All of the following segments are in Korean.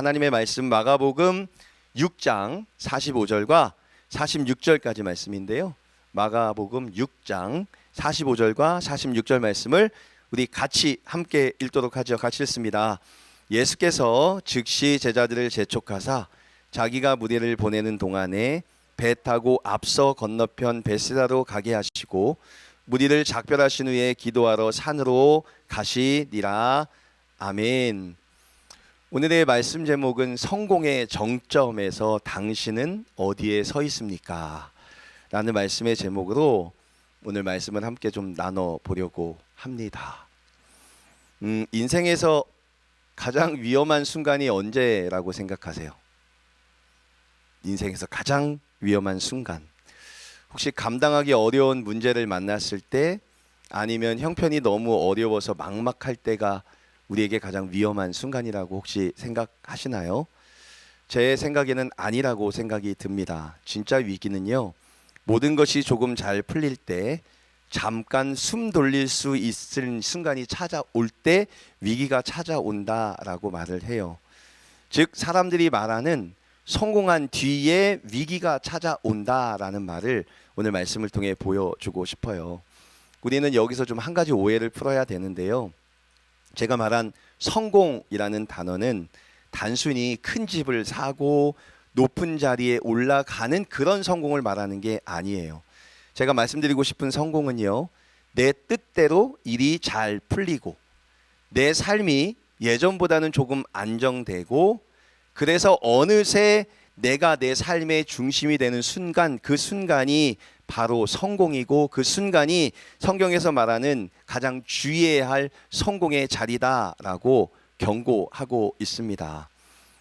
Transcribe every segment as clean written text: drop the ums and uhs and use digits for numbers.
하나님의 말씀 마가복음 6장 45절과 46절까지 말씀인데요. 마가복음 6장 45절과 46절 말씀을 우리 같이 함께 읽도록 하죠. 같이 읽습니다. 예수께서 즉시 제자들을 재촉하사 자기가 무리를 보내는 동안에 배 타고 앞서 건너편 베세다로 가게 하시고 무리를 작별하신 후에 기도하러 산으로 가시니라. 아멘. 오늘의 말씀 제목은 성공의 정점에서 당신은 어디에 서 있습니까? 라는 말씀의 제목으로 오늘 말씀을 함께 좀 나눠보려고 합니다. 인생에서 가장 위험한 순간이 언제라고 생각하세요? 인생에서 가장 위험한 순간, 혹시 감당하기 어려운 문제를 만났을 때, 아니면 형편이 너무 어려워서 막막할 때가 우리에게 가장 위험한 순간이라고 혹시 생각하시나요? 제 생각에는 아니라고 생각이 듭니다. 진짜 위기는요, 모든 것이 조금 잘 풀릴 때, 잠깐 숨 돌릴 수 있을 순간이 찾아올 때 위기가 찾아온다라고 말을 해요. 즉 사람들이 말하는 성공한 뒤에 위기가 찾아온다라는 말을 오늘 말씀을 통해 보여주고 싶어요. 우리는 여기서 좀 한 가지 오해를 풀어야 되는데요. 제가 말한 성공이라는 단어는 단순히 큰 집을 사고 높은 자리에 올라가는 그런 성공을 말하는 게 아니에요. 제가 말씀드리고 싶은 성공은요, 내 뜻대로 일이 잘 풀리고 내 삶이 예전보다는 조금 안정되고, 그래서 어느새 내가 내 삶의 중심이 되는 순간, 그 순간이 바로 성공이고, 그 순간이 성경에서 말하는 가장 주의해야 할 성공의 자리다라고 경고하고 있습니다.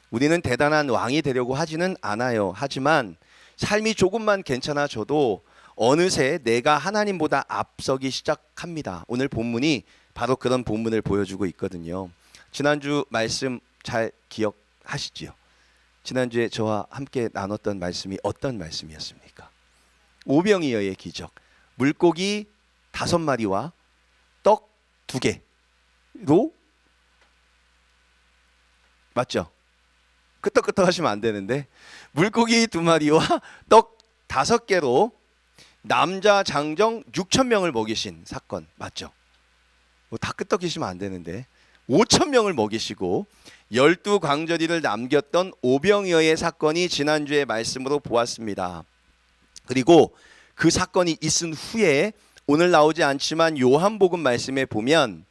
우리는 대단한 왕이 되려고 하지는 않아요. 하지만 삶이 조금만 괜찮아져도 어느새 내가 하나님보다 앞서기 시작합니다. 오늘 본문이 바로 그런 본문을 보여주고 있거든요. 지난주 말씀 잘 기억하시지요? 지난주에 저와 함께 나눴던 말씀이 어떤 말씀이었습니까? 오병이어의 기적, 물고기 5마리와 떡 2개로, 맞죠? 끄떡끄떡 하시면 안 되는데, 물고기 2마리와 떡 5개로 남자 장정 6,000명을 먹이신 사건 맞죠? 다 끄떡이시면 안 되는데 5,000명을 먹이시고 12광저리를 남겼던 오병이어의 사건이 지난주에 말씀으로 보았습니다. 그리고 그 사건이 있은 후에 오늘 나오지 않지만 요한복음 말씀에 보면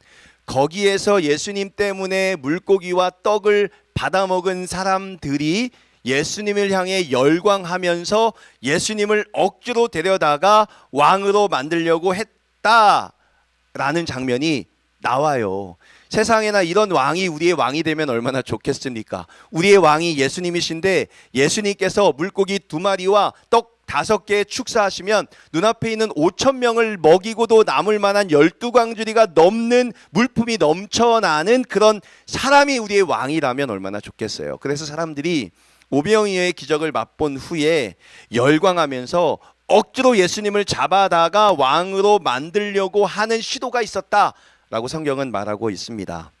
거기에서 예수님 때문에 물고기와 떡을 받아먹은 사람들이 예수님을 향해 열광하면서 예수님을 억지로 데려다가 왕으로 만들려고 했다라는 장면이 나와요. 세상에나 이런 왕이 우리의 왕이 되면 얼마나 좋겠습니까? 우리의 왕이 예수님이신데 예수님께서 물고기 2마리와 떡 5개 축사하시면 눈앞에 있는 5,000명을 먹이고도 남을 만한 12광주리가 넘는 물품이 넘쳐나는 그런 사람이 우리의 왕이라면 얼마나 좋겠어요. 그래서 사람들이 오병이어의 기적을 맛본 후에 열광하면서 억지로 예수님을 잡아다가 왕으로 만들려고 하는 시도가 있었다라고 성경은 말하고 있습니다.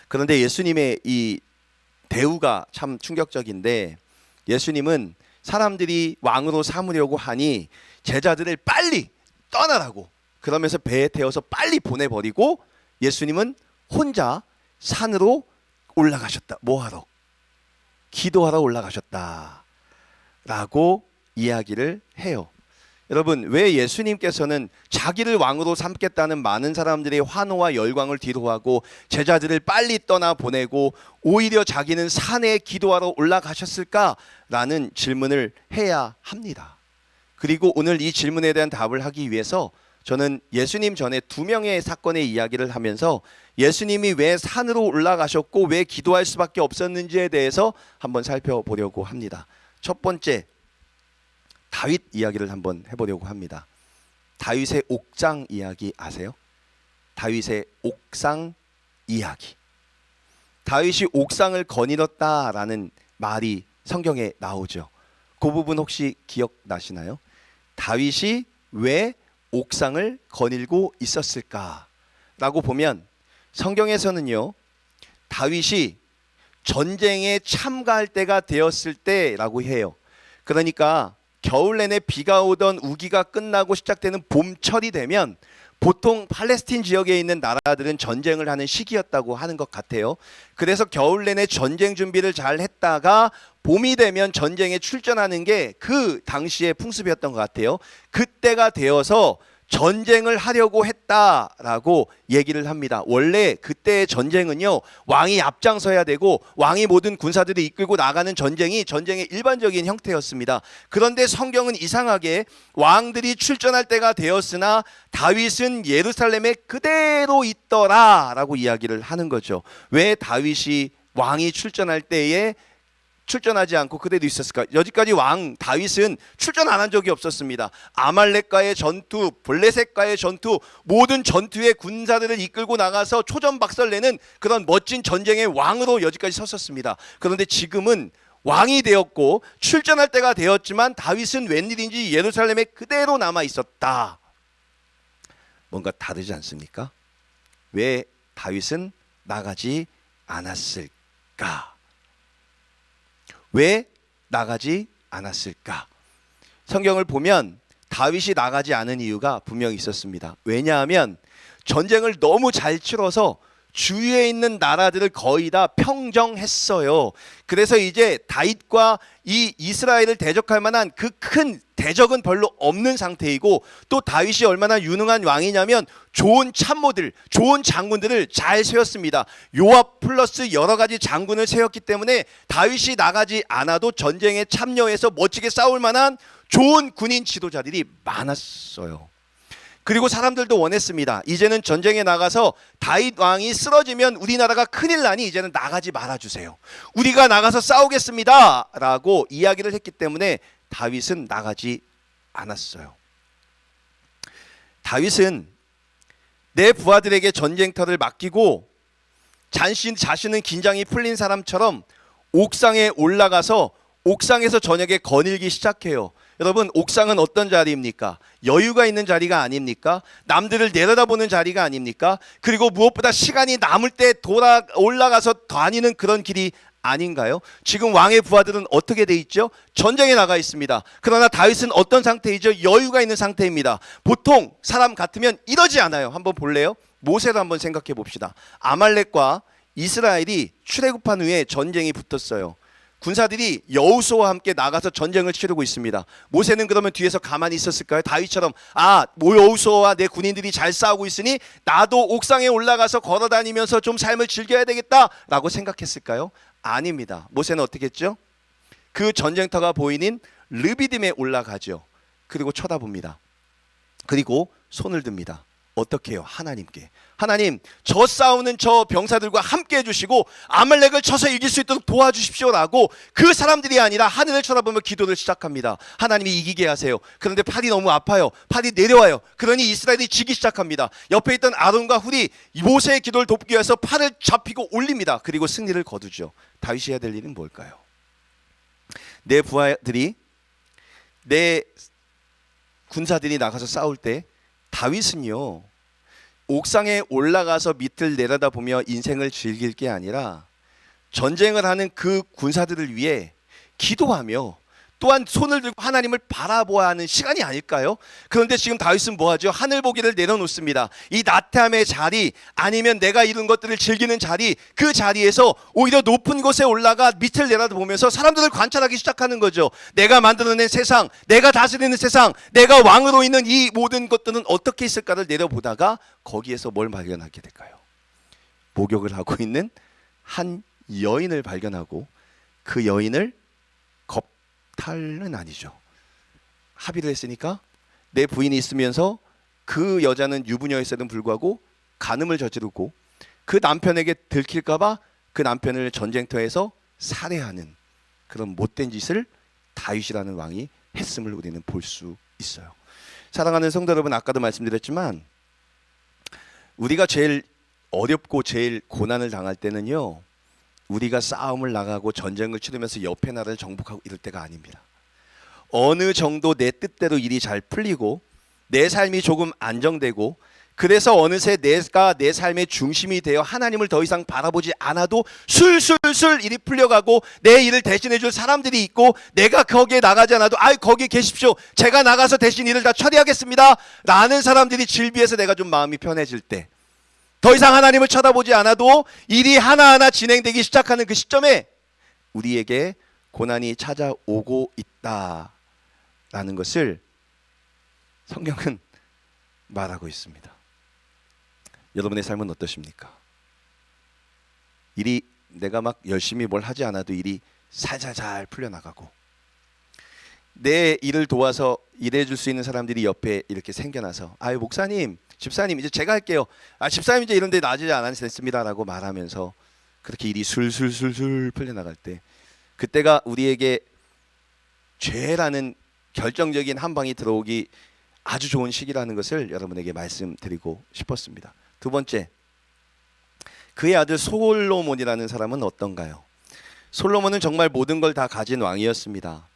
그런데 예수님의 이 대우가 참 충격적인데, 예수님은 사람들이 왕으로 삼으려고 하니 제자들을 빨리 떠나라고, 그러면서 배에 태워서 빨리 보내버리고 예수님은 혼자 산으로 올라가셨다. 뭐하러? 기도하러 올라가셨다라고 이야기를 해요. 여러분, 왜 예수님께서는 자기를 왕으로 삼겠다는 많은 사람들의 환호와 열광을 뒤로하고 제자들을 빨리 떠나보내고 오히려 자기는 산에 기도하러 올라가셨을까라는 질문을 해야 합니다. 그리고 오늘 이 질문에 대한 답을 하기 위해서 저는 예수님 전에 2명의 사건의 이야기를 하면서 예수님이 왜 산으로 올라가셨고 왜 기도할 수밖에 없었는지에 대해서 한번 살펴보려고 합니다. 첫 번째, 다윗 이야기를 한번 해보려고 합니다. 다윗의 옥상 이야기 아세요? 다윗의 옥상 이야기. 다윗이 옥상을 거닐었다라는 말이 성경에 나오죠. 그 부분 혹시 기억나시나요? 다윗이 왜 옥상을 거닐고 있었을까라고 보면 성경에서는요, 다윗이 전쟁에 참가할 때가 되었을 때라고 해요. 그러니까 겨울 내내 비가 오던 우기가 끝나고 시작되는 봄철이 되면 보통 팔레스틴 지역에 있는 나라들은 전쟁을 하는 시기였다고 하는 것 같아요. 그래서 겨울 내내 전쟁 준비를 잘 했다가 봄이 되면 전쟁에 출전하는 게 그 당시의 풍습이었던 것 같아요. 그때가 되어서 전쟁을 하려고 했다라고 얘기를 합니다. 원래 그때의 전쟁은요, 왕이 앞장서야 되고 왕이 모든 군사들이 이끌고 나가는 전쟁이 전쟁의 일반적인 형태였습니다. 그런데 성경은 이상하게 왕들이 출전할 때가 되었으나 다윗은 예루살렘에 그대로 있더라라고 이야기를 하는 거죠. 왜 다윗이 왕이 출전할 때에 출전하지 않고 그대로 있었을까? 여지까지 왕 다윗은 출전 안 한 적이 없었습니다. 아말렉과의 전투, 블레셋과의 전투, 모든 전투의 군사들을 이끌고 나가서 초전박살내는 그런 멋진 전쟁의 왕으로 여지까지 섰었습니다. 그런데 지금은 왕이 되었고 출전할 때가 되었지만 다윗은 웬일인지 예루살렘에 그대로 남아 있었다. 뭔가 다르지 않습니까? 왜 다윗은 나가지 않았을까? 왜 나가지 않았을까? 성경을 보면 다윗이 나가지 않은 이유가 분명히 있었습니다. 왜냐하면 전쟁을 너무 잘 치러서 주위에 있는 나라들을 거의 다 평정했어요. 그래서 이제 다윗과 이 이스라엘을 대적할 만한 그 큰 대적은 별로 없는 상태이고, 또 다윗이 얼마나 유능한 왕이냐면 좋은 참모들, 좋은 장군들을 잘 세웠습니다. 요압 플러스 여러 가지 장군을 세웠기 때문에 다윗이 나가지 않아도 전쟁에 참여해서 멋지게 싸울 만한 좋은 군인 지도자들이 많았어요. 그리고 사람들도 원했습니다. 이제는 전쟁에 나가서 다윗 왕이 쓰러지면 우리나라가 큰일 나니 이제는 나가지 말아주세요. 우리가 나가서 싸우겠습니다 라고 이야기를 했기 때문에 다윗은 나가지 않았어요. 다윗은 내 부하들에게 전쟁터를 맡기고 자신은 긴장이 풀린 사람처럼 옥상에 올라가서 옥상에서 저녁에 거닐기 시작해요. 여러분, 옥상은 어떤 자리입니까? 여유가 있는 자리가 아닙니까? 남들을 내려다보는 자리가 아닙니까? 그리고 무엇보다 시간이 남을 때 올라가서 다니는 그런 길이 아닌가요? 지금 왕의 부하들은 어떻게 돼 있죠? 전쟁에 나가 있습니다. 그러나 다윗은 어떤 상태이죠? 여유가 있는 상태입니다. 보통 사람 같으면 이러지 않아요. 한번 볼래요? 모세를 한번 생각해 봅시다. 아말렉과 이스라엘이 출애굽한 후에 전쟁이 붙었어요. 군사들이 여호수아와 함께 나가서 전쟁을 치르고 있습니다. 모세는 그러면 뒤에서 가만히 있었을까요? 다윗처럼 여호수아와 내 군인들이 잘 싸우고 있으니 나도 옥상에 올라가서 걸어다니면서 좀 삶을 즐겨야 되겠다라고 생각했을까요? 아닙니다. 모세는 어떻게 했죠? 그 전쟁터가 보이는 르비딤에 올라가죠. 그리고 쳐다봅니다. 그리고 손을 듭니다. 어떻게 해요? 하나님께. 하나님, 저 싸우는 저 병사들과 함께 해주시고 아말렉을 쳐서 이길 수 있도록 도와주십시오라고 그 사람들이 아니라 하늘을 쳐다보며 기도를 시작합니다. 하나님이 이기게 하세요. 그런데 팔이 너무 아파요. 팔이 내려와요. 그러니 이스라엘이 지기 시작합니다. 옆에 있던 아론과 훌이 모세의 기도를 돕기 위해서 팔을 잡히고 올립니다. 그리고 승리를 거두죠. 다윗이 해야 될 일은 뭘까요? 내 부하들이, 내 군사들이 나가서 싸울 때 다윗은요, 옥상에 올라가서 밑을 내려다보며 인생을 즐길 게 아니라 전쟁을 하는 그 군사들을 위해 기도하며 또한 손을 들고 하나님을 바라보아야 하는 시간이 아닐까요? 그런데 지금 다윗은 뭐하죠? 하늘 보기를 내려놓습니다. 이 나태함의 자리, 아니면 내가 이룬 것들을 즐기는 자리, 그 자리에서 오히려 높은 곳에 올라가 밑을 내려다보면서 사람들을 관찰하기 시작하는 거죠. 내가 만들어낸 세상, 내가 다스리는 세상, 내가 왕으로 있는 이 모든 것들은 어떻게 있을까를 내려보다가 거기에서 뭘 발견하게 될까요? 목욕을 하고 있는 한 여인을 발견하고, 그 여인을 탈은 아니죠. 합의를 했으니까 내 부인이 있으면서 그 여자는 유부녀였음에도 불구하고 간음을 저지르고 그 남편에게 들킬까봐 그 남편을 전쟁터에서 살해하는 그런 못된 짓을 다윗이라는 왕이 했음을 우리는 볼 수 있어요. 사랑하는 성도 여러분, 아까도 말씀드렸지만 우리가 제일 어렵고 제일 고난을 당할 때는요, 우리가 싸움을 나가고 전쟁을 치르면서 옆에 나라를 정복하고 이럴 때가 아닙니다. 어느 정도 내 뜻대로 일이 잘 풀리고 내 삶이 조금 안정되고 그래서 어느새 내가 내 삶의 중심이 되어 하나님을 더 이상 바라보지 않아도 술술술 일이 풀려가고 내 일을 대신해 줄 사람들이 있고 내가 거기에 나가지 않아도 거기 계십시오. 제가 나가서 대신 일을 다 처리하겠습니다. 라는 사람들이 질비해서 내가 좀 마음이 편해질 때 더 이상 하나님을 쳐다보지 않아도 일이 하나하나 진행되기 시작하는 그 시점에 우리에게 고난이 찾아오고 있다라는 것을 성경은 말하고 있습니다. 여러분의 삶은 어떠십니까? 일이 내가 막 열심히 뭘 하지 않아도 일이 살살살 풀려나가고 내 일을 도와서 일해줄 수 있는 사람들이 옆에 이렇게 생겨나서 목사님, 집사님 이제 제가 할게요. 집사님 이제 이런 데 나아지지 않았습니다 라고 말하면서 그렇게 일이 술술술술 풀려나갈 때 그때가 우리에게 죄라는 결정적인 한 방이 들어오기 아주 좋은 시기라는 것을 여러분에게 말씀드리고 싶었습니다. 두 번째, 그의 아들 솔로몬이라는 사람은 어떤가요? 솔로몬은 정말 모든 걸 다 가진 왕이었습니다.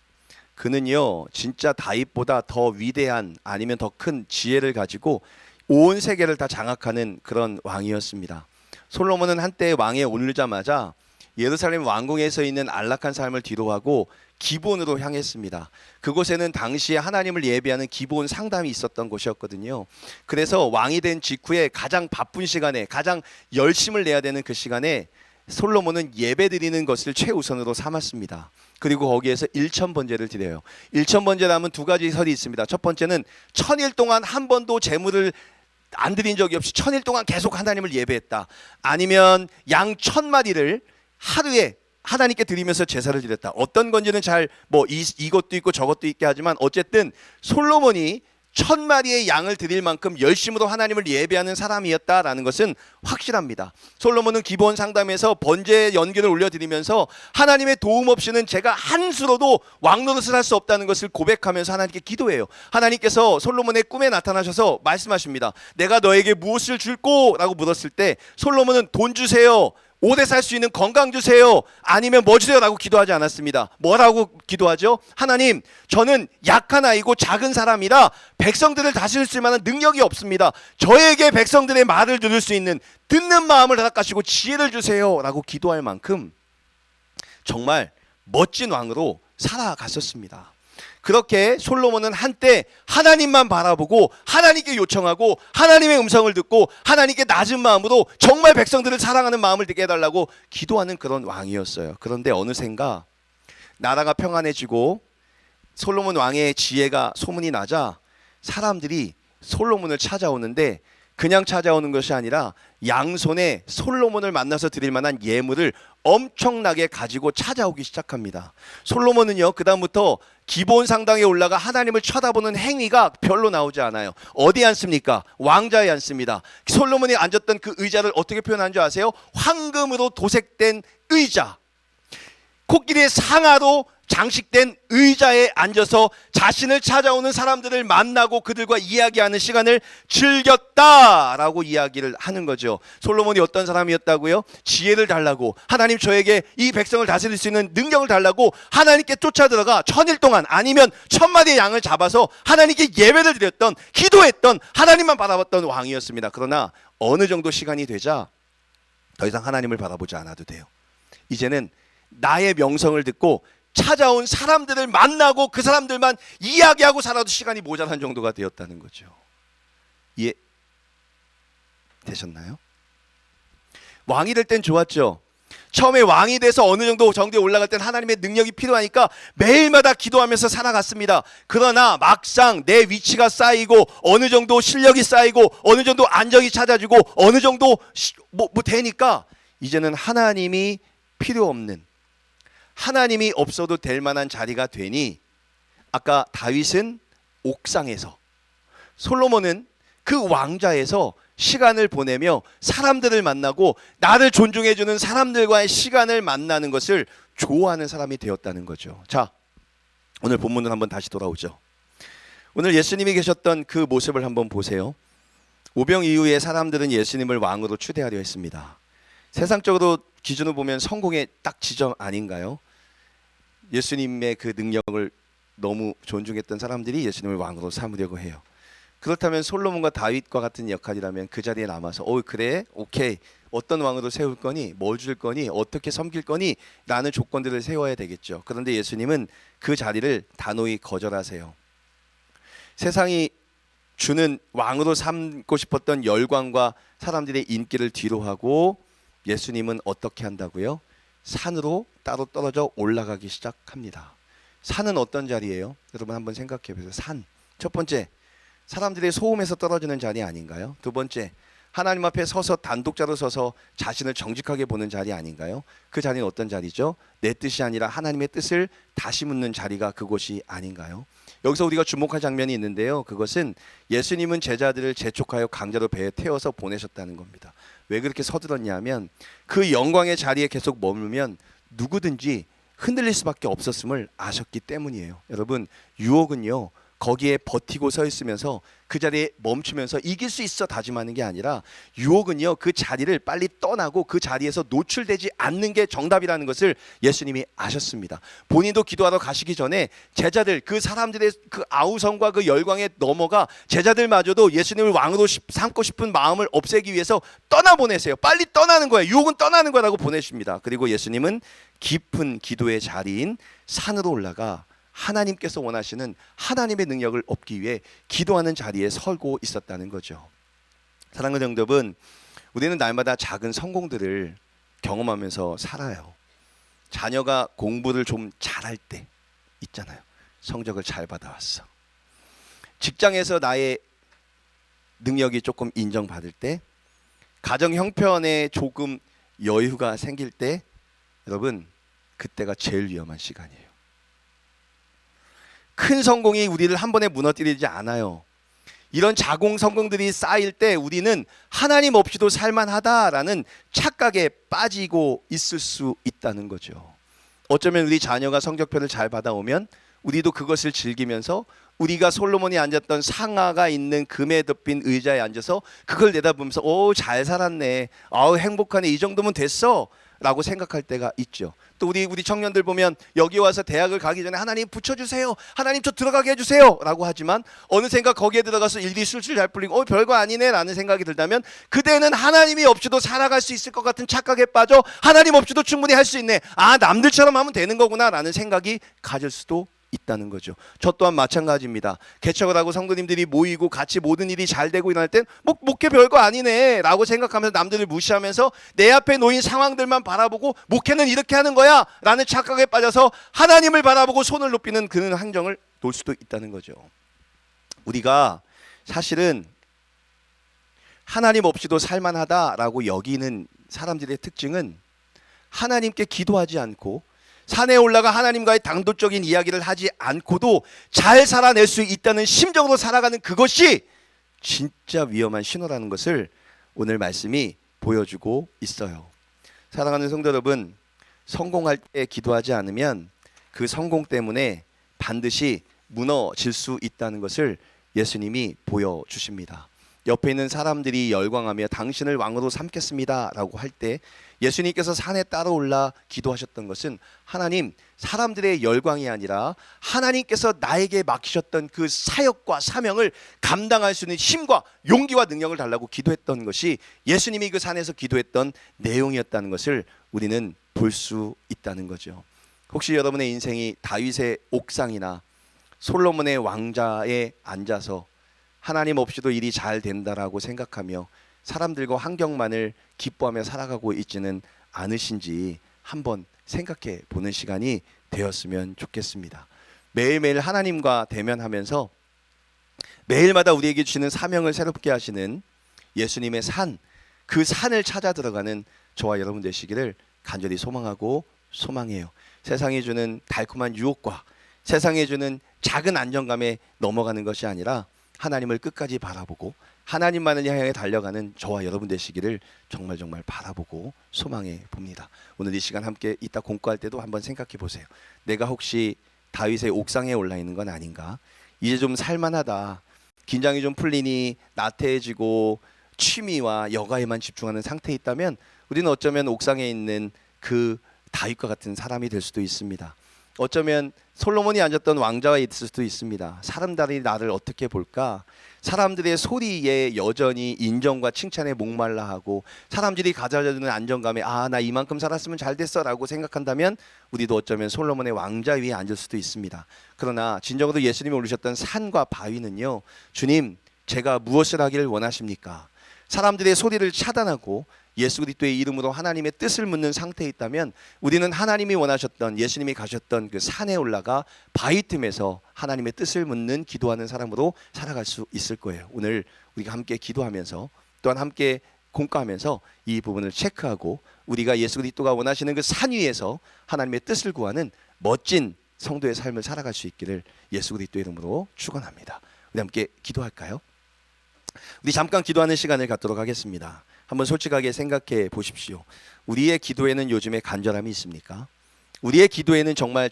그는요 진짜 다윗보다 더 위대한 아니면 더 큰 지혜를 가지고 온 세계를 다 장악하는 그런 왕이었습니다. 솔로몬은 한때 왕에 오르자마자 예루살렘 왕궁에서 있는 안락한 삶을 뒤로하고 기브온으로 향했습니다. 그곳에는 당시에 하나님을 예배하는 기브온 상담이 있었던 곳이었거든요. 그래서 왕이 된 직후에 가장 바쁜 시간에 가장 열심을 내야 되는 그 시간에 솔로몬은 예배드리는 것을 최우선으로 삼았습니다. 그리고 거기에서 일천번제를 드려요. 일천번제라면 두 가지 설이 있습니다. 첫 번째는 1000일 동안 한 번도 제물을 안 드린 적이 없이 1000일 동안 계속 하나님을 예배했다. 아니면 양 1000마리를 하루에 하나님께 드리면서 제사를 드렸다. 어떤 건지는 잘 이것도 있고 저것도 있게 하지만 어쨌든 솔로몬이 1000마리의 양을 드릴 만큼 열심으로 하나님을 예배하는 사람이었다라는 것은 확실합니다. 솔로몬은 기본 상담에서 번제 연기를 올려드리면서 하나님의 도움 없이는 제가 한 수로도 왕노릇을 할 수 없다는 것을 고백하면서 하나님께 기도해요. 하나님께서 솔로몬의 꿈에 나타나셔서 말씀하십니다. 내가 너에게 무엇을 줄꼬? 라고 물었을 때 솔로몬은 돈 주세요, 오래 살 수 있는 건강 주세요, 아니면 뭐 주세요 라고 기도하지 않았습니다. 뭐라고 기도하죠? 하나님, 저는 약한 아이고 작은 사람이라 백성들을 다스릴 수 있을 만한 능력이 없습니다. 저에게 백성들의 말을 들을 수 있는 듣는 마음을 허락하시고 지혜를 주세요 라고 기도할 만큼 정말 멋진 왕으로 살아갔었습니다. 그렇게 솔로몬은 한때 하나님만 바라보고 하나님께 요청하고 하나님의 음성을 듣고 하나님께 낮은 마음으로 정말 백성들을 사랑하는 마음을 듣게 해달라고 기도하는 그런 왕이었어요. 그런데 어느샌가 나라가 평안해지고 솔로몬 왕의 지혜가 소문이 나자 사람들이 솔로몬을 찾아오는데 그냥 찾아오는 것이 아니라 양손에 솔로몬을 만나서 드릴 만한 예물을 엄청나게 가지고 찾아오기 시작합니다. 솔로몬은요 그다음부터 기본 상당에 올라가 하나님을 쳐다보는 행위가 별로 나오지 않아요. 어디 앉습니까? 왕자에 앉습니다. 솔로몬이 앉았던 그 의자를 어떻게 표현한 줄 아세요? 황금으로 도색된 의자, 코끼리의 상아로 장식된 의자에 앉아서 자신을 찾아오는 사람들을 만나고 그들과 이야기하는 시간을 즐겼다라고 이야기를 하는 거죠. 솔로몬이 어떤 사람이었다고요? 지혜를 달라고, 하나님 저에게 이 백성을 다스릴 수 있는 능력을 달라고 하나님께 쫓아들어가 1000일 동안 아니면 1000마리의 양을 잡아서 하나님께 예배를 드렸던, 기도했던, 하나님만 바라봤던 왕이었습니다. 그러나 어느 정도 시간이 되자 더 이상 하나님을 바라보지 않아도 돼요. 이제는 나의 명성을 듣고 찾아온 사람들을 만나고 그 사람들만 이야기하고 살아도 시간이 모자란 정도가 되었다는 거죠. 이해 되셨나요? 왕이 될 땐 좋았죠. 처음에 왕이 돼서 어느 정도 정도에 올라갈 땐 하나님의 능력이 필요하니까 매일마다 기도하면서 살아갔습니다. 그러나 막상 내 위치가 쌓이고 어느 정도 실력이 쌓이고 어느 정도 안정이 찾아지고 어느 정도 되니까 이제는 하나님이 필요 없는, 하나님이 없어도 될 만한 자리가 되니 아까 다윗은 옥상에서, 솔로몬은 그 왕좌에서 시간을 보내며 사람들을 만나고 나를 존중해주는 사람들과의 시간을 만나는 것을 좋아하는 사람이 되었다는 거죠. 자, 오늘 본문은 한번 다시 돌아오죠. 오늘 예수님이 계셨던 그 모습을 한번 보세요. 오병 이후에 사람들은 예수님을 왕으로 추대하려 했습니다. 세상적으로 기준으로 보면 성공의 딱 지점 아닌가요? 예수님의 그 능력을 너무 존중했던 사람들이 예수님을 왕으로 삼으려고 해요. 그렇다면 솔로몬과 다윗과 같은 역할이라면 그 자리에 남아서 그래 오케이 어떤 왕으로 세울 거니 뭘 줄 거니 어떻게 섬길 거니 라는 조건들을 세워야 되겠죠. 그런데 예수님은 그 자리를 단호히 거절하세요. 세상이 주는 왕으로 삼고 싶었던 열광과 사람들의 인기를 뒤로하고 예수님은 어떻게 한다고요? 산으로 따로 떨어져 올라가기 시작합니다. 산은 어떤 자리예요? 여러분 한번 생각해 보세요. 산. 첫 번째, 사람들의 소음에서 떨어지는 자리 아닌가요? 두 번째, 하나님 앞에 서서 단독자로 서서 자신을 정직하게 보는 자리 아닌가요? 그 자리는 어떤 자리죠? 내 뜻이 아니라 하나님의 뜻을 다시 묻는 자리가 그곳이 아닌가요? 여기서 우리가 주목할 장면이 있는데요. 그것은 예수님은 제자들을 재촉하여 강자로 배에 태워서 보내셨다는 겁니다. 왜 그렇게 서둘렀냐면 그 영광의 자리에 계속 머물면 누구든지 흔들릴 수밖에 없었음을 아셨기 때문이에요. 여러분, 유혹은요, 거기에 버티고 서 있으면서 그 자리에 멈추면서 이길 수 있어 다짐하는 게 아니라 유혹은요, 그 자리를 빨리 떠나고 그 자리에서 노출되지 않는 게 정답이라는 것을 예수님이 아셨습니다. 본인도 기도하러 가시기 전에 제자들, 그 사람들의 그 아우성과 그 열광에 넘어가 제자들마저도 예수님을 왕으로 삼고 싶은 마음을 없애기 위해서 떠나보내세요. 빨리 떠나는 거예요. 유혹은 떠나는 거라고 보내십니다. 그리고 예수님은 깊은 기도의 자리인 산으로 올라가 하나님께서 원하시는 하나님의 능력을 얻기 위해 기도하는 자리에 서고 있었다는 거죠. 사랑하는 성도분, 우리는 날마다 작은 성공들을 경험하면서 살아요. 자녀가 공부를 좀 잘할 때 있잖아요. 성적을 잘 받아왔어. 직장에서 나의 능력이 조금 인정받을 때, 가정 형편에 조금 여유가 생길 때, 여러분, 그때가 제일 위험한 시간이에요. 큰 성공이 우리를 한 번에 무너뜨리지 않아요. 이런 자공 성공들이 쌓일 때 우리는 하나님 없이도 살만하다라는 착각에 빠지고 있을 수 있다는 거죠. 어쩌면 우리 자녀가 성적표를 잘 받아오면 우리도 그것을 즐기면서 우리가 솔로몬이 앉았던 상아가 있는 금에 덮인 의자에 앉아서 그걸 내다보면서 잘 살았네, 행복하네, 이 정도면 됐어 라고 생각할 때가 있죠. 또 우리 청년들 보면 여기 와서 대학을 가기 전에 하나님 붙여주세요, 하나님 저 들어가게 해주세요 라고 하지만 어느샌가 거기에 들어가서 일이 술술 잘 풀리고 별거 아니네 라는 생각이 들다면 그대는 하나님이 없이도 살아갈 수 있을 것 같은 착각에 빠져 하나님 없이도 충분히 할 수 있네, 남들처럼 하면 되는 거구나 라는 생각이 가질 수도 있다는 거죠. 저 또한 마찬가지입니다. 개척을 하고 성도님들이 모이고 같이 모든 일이 잘 되고 일어날 땐 목회 별거 아니네 라고 생각하면서 남들을 무시하면서 내 앞에 놓인 상황들만 바라보고 목회는 이렇게 하는 거야 라는 착각에 빠져서 하나님을 바라보고 손을 높이는 그런 행정을 놓을 수도 있다는 거죠. 우리가 사실은 하나님 없이도 살만하다라고 여기는 사람들의 특징은 하나님께 기도하지 않고 산에 올라가 하나님과의 당도적인 이야기를 하지 않고도 잘 살아낼 수 있다는 심정으로 살아가는 그것이 진짜 위험한 신호라는 것을 오늘 말씀이 보여주고 있어요. 사랑하는 성도 여러분, 성공할 때 기도하지 않으면 그 성공 때문에 반드시 무너질 수 있다는 것을 예수님이 보여주십니다. 옆에 있는 사람들이 열광하며 당신을 왕으로 삼겠습니다 라고 할 때 예수님께서 산에 따라 올라 기도하셨던 것은 하나님, 사람들의 열광이 아니라 하나님께서 나에게 맡기셨던 그 사역과 사명을 감당할 수 있는 힘과 용기와 능력을 달라고 기도했던 것이 예수님이 그 산에서 기도했던 내용이었다는 것을 우리는 볼 수 있다는 거죠. 혹시 여러분의 인생이 다윗의 옥상이나 솔로몬의 왕자에 앉아서 하나님 없이도 일이 잘 된다라고 생각하며 사람들과 환경만을 기뻐하며 살아가고 있지는 않으신지 한번 생각해 보는 시간이 되었으면 좋겠습니다. 매일매일 하나님과 대면하면서 매일마다 우리에게 주시는 사명을 새롭게 하시는 예수님의 산, 그 산을 찾아 들어가는 저와 여러분 되시기를 간절히 소망하고 소망해요. 세상이 주는 달콤한 유혹과 세상이 주는 작은 안정감에 넘어가는 것이 아니라 하나님을 끝까지 바라보고 하나님만을 향해 달려가는 저와 여러분 되시기를 정말 바라보고 소망해 봅니다. 오늘 이 시간 함께 이따 공부할 때도 한번 생각해 보세요. 내가 혹시 다윗의 옥상에 올라 있는 건 아닌가? 이제 좀 살만하다, 긴장이 좀 풀리니 나태해지고 취미와 여가에만 집중하는 상태에 있다면 우리는 어쩌면 옥상에 있는 그 다윗과 같은 사람이 될 수도 있습니다. 어쩌면 솔로몬이 앉았던 왕좌에 있을 수도 있습니다. 사람들이 나를 어떻게 볼까? 사람들의 소리에 여전히 인정과 칭찬에 목말라하고 사람들이 가져다주는 안정감에 나 이만큼 살았으면 잘 됐어라고 생각한다면 우리도 어쩌면 솔로몬의 왕좌 위에 앉을 수도 있습니다. 그러나 진정으로 예수님이 오르셨던 산과 바위는요, 주님 제가 무엇을 하기를 원하십니까? 사람들의 소리를 차단하고 예수 그리스도의 이름으로 하나님의 뜻을 묻는 상태에 있다면 우리는 하나님이 원하셨던, 예수님이 가셨던 그 산에 올라가 바위 틈에서 하나님의 뜻을 묻는 기도하는 사람으로 살아갈 수 있을 거예요. 오늘 우리가 함께 기도하면서 또한 함께 공과하면서 이 부분을 체크하고 우리가 예수 그리스도가 원하시는 그 산 위에서 하나님의 뜻을 구하는 멋진 성도의 삶을 살아갈 수 있기를 예수 그리스도의 이름으로 축원합니다. 우리 함께 기도할까요? 우리 잠깐 기도하는 시간을 갖도록 하겠습니다. 한번 솔직하게 생각해 보십시오. 우리의 기도에는 요즘에 간절함이 있습니까? 우리의 기도에는 정말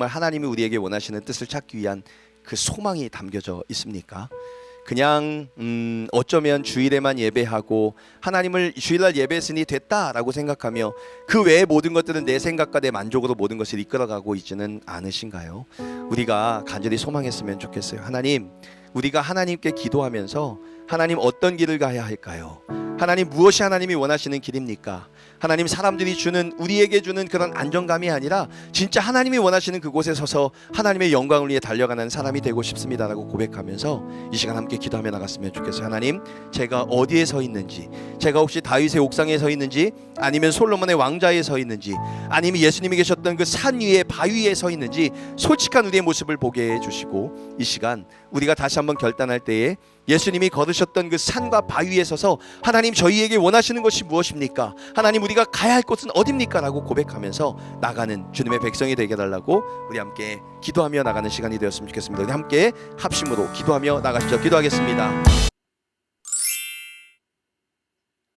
하나님이 우리에게 원하시는 뜻을 찾기 위한 그 소망이 담겨져 있습니까? 그냥 어쩌면 주일에만 예배하고 하나님을 주일날 예배했으니 됐다라고 생각하며 그 외의 모든 것들은 내 생각과 내 만족으로 모든 것을 이끌어가고 있지는 않으신가요? 우리가 간절히 소망했으면 좋겠어요. 하나님, 우리가 하나님께 기도하면서 하나님 어떤 길을 가야 할까요? 하나님 무엇이 하나님이 원하시는 길입니까? 하나님 사람들이 주는, 우리에게 주는 그런 안정감이 아니라 진짜 하나님이 원하시는 그곳에 서서 하나님의 영광을 위해 달려가는 사람이 되고 싶습니다라고 고백하면서 이 시간 함께 기도하며 나갔으면 좋겠어요. 하나님, 제가 어디에 서 있는지, 제가 혹시 다윗의 옥상에 서 있는지 아니면 솔로몬의 왕좌에 서 있는지 아니면 예수님이 계셨던 그 산 위에 바위에 서 있는지 솔직한 우리의 모습을 보게 해주시고 이 시간 우리가 다시 한번 결단할 때에 예수님이 걸으셨던 그 산과 바위에 서서 하나님 저희에게 원하시는 것이 무엇입니까? 하나님 우리가 가야 할 곳은 어딥니까? 라고 고백하면서 나가는 주님의 백성이 되게 해달라고 우리 함께 기도하며 나가는 시간이 되었으면 좋겠습니다. 우리 함께 합심으로 기도하며 나가시죠. 기도하겠습니다.